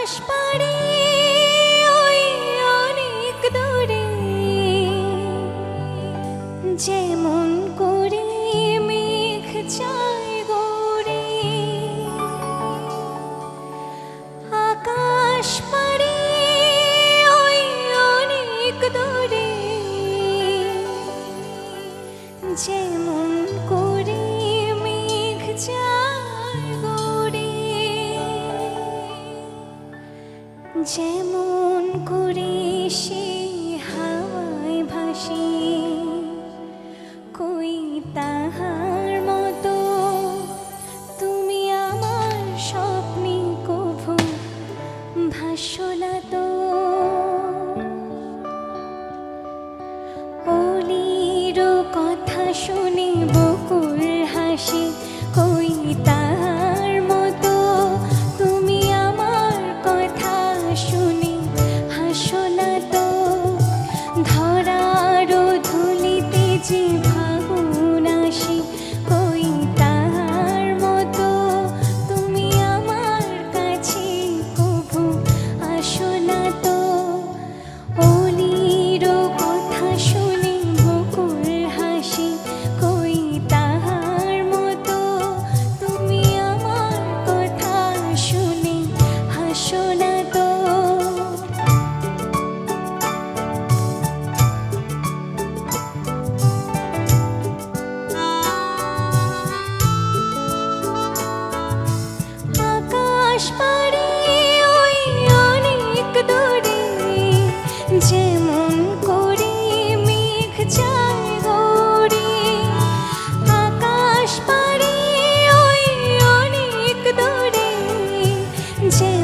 আকাশ পাড়ে ওই অনেক দূরে যেমন করে মেঘ চায় গড়ে, আকাশ পাড়ে ওই অনেক দূরে যেমন করে মেঘ চায় গড়ে, যেমন করে সে হাওয়ায় ভাসে, কই তাহার মতো তুমি আমার স্বপ্নে কভু ভাসো না তো। অলির কথা শুনে বকুল হাসে, কই তাহার মতো তুমি আমার কথা শুনে হাসো না তো। ধরার ধুলিতে যে ভাগুন আসে, কই তাহার মতো তুমি আমার কাছে কভু আসো না তো। অলির কথা শুনে বকুল হাসে, কই তাহার মতো তুমি আমার কথা শুনে হাসো না তো। আকাশ পাড়ে ওই অনেক দূরে যেমন করে মেঘ চায় গড়ে, আকাশ পাড়ে ওই অনেক দূরে যেমন